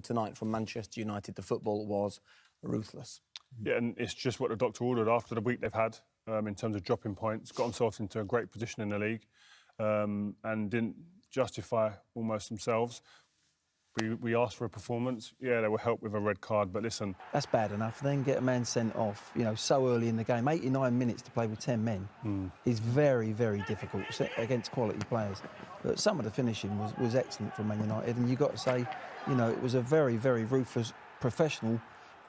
tonight from Manchester United. The football was ruthless. Yeah, and it's just what the doctor ordered after the week they've had in terms of dropping points. Got themselves into a great position in the league and didn't justify almost themselves. We asked for a performance. Yeah, they were helped with a red card, but listen... That's bad enough. Then get a man sent off, you know, so early in the game. 89 minutes to play with 10 men is very, very difficult against quality players. But some of the finishing was excellent from Man United, and you've got to say, you know, it was a very, very ruthless, professional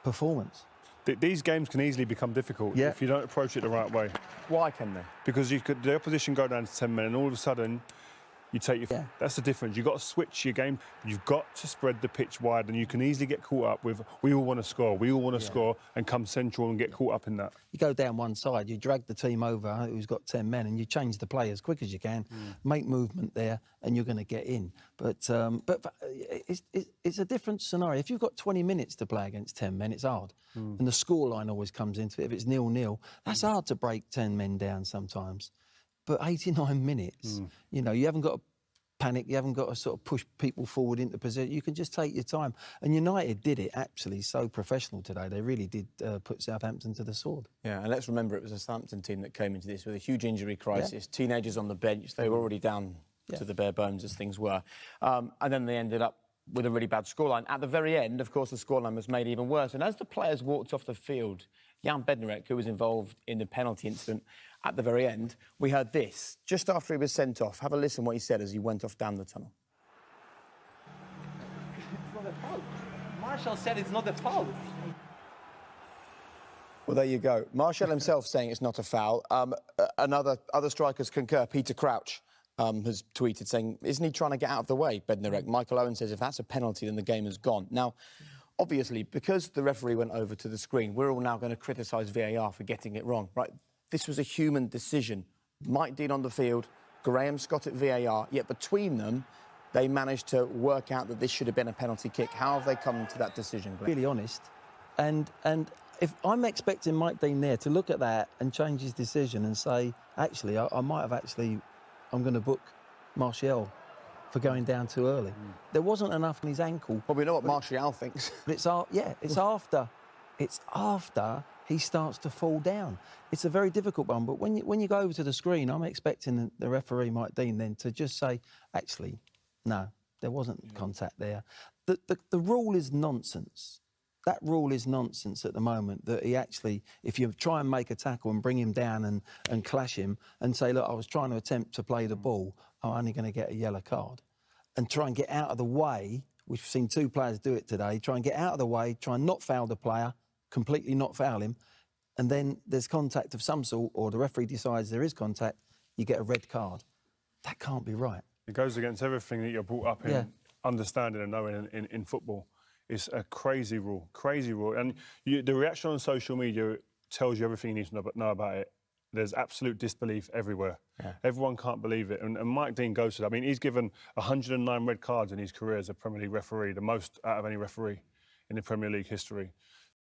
performance. These games can easily become difficult if you don't approach it the right way. Why can they? Because the opposition go down to 10 men and all of a sudden you take your... Yeah. That's the difference. You've got to switch your game. You've got to spread the pitch wide, and you can easily get caught up with, we all want to score, we all want to score, and come central and get caught up in that. You go down one side, you drag the team over who's got 10 men, and you change the play as quick as you can, make movement there, and you're going to get in. But it's a different scenario. If you've got 20 minutes to play against 10 men, it's hard. And the scoreline always comes into it. If it's 0-0, that's hard to break 10 men down sometimes. But 89 minutes, you know, you haven't got to panic, you haven't got to sort of push people forward into position. You can just take your time. And United did it actually so professional today. They really did put Southampton to the sword. Yeah, and let's remember it was a Southampton team that came into this with a huge injury crisis, teenagers on the bench. They were already down to the bare bones as things were. And then they ended up with a really bad scoreline. At the very end, of course, the scoreline was made even worse. And as the players walked off the field, Jan Bednarek, who was involved in the penalty incident, at the very end, we heard this, just after he was sent off. Have a listen what he said as he went off down the tunnel. It's not a foul. Marshall said it's not a foul. Well, there you go. Marshall himself saying it's not a foul. Other strikers concur. Peter Crouch has tweeted saying, isn't he trying to get out of the way, Bednarek? Michael Owen says if that's a penalty, then the game is gone. Now, obviously, because the referee went over to the screen, we're all now going to criticise VAR for getting it wrong, right? This was a human decision. Mike Dean on the field, Graham Scott at VAR, yet between them, they managed to work out that this should have been a penalty kick. How have they come to that decision, Graham? Really honest. And if I'm expecting Mike Dean there to look at that and change his decision and say, actually, I might have actually, I'm going to book Martial for going down too early. There wasn't enough in his ankle. Well, we know what Martial thinks. But it's after he starts to fall down. It's a very difficult one, but when you go over to the screen, I'm expecting the referee, Mike Dean, then to just say, actually, no, there wasn't contact there. The rule is nonsense. That rule is nonsense at the moment, that he actually, if you try and make a tackle and bring him down and clash him and say, look, I was trying to attempt to play the ball, I'm only going to get a yellow card, and try and get out of the way, we've seen two players do it today, try and get out of the way, try and not foul the player, completely not foul him, and then there's contact of some sort, or the referee decides there is contact, you get a red card. That can't be right. It goes against everything that you're brought up in, understanding and knowing in football. It's a crazy rule. And the reaction on social media tells you everything you need to know about it. There's absolute disbelief everywhere. Everyone can't believe it. And Mike Dean goes to that. I mean, he's given 109 red cards in his career as a Premier League referee, the most out of any referee in the Premier League history.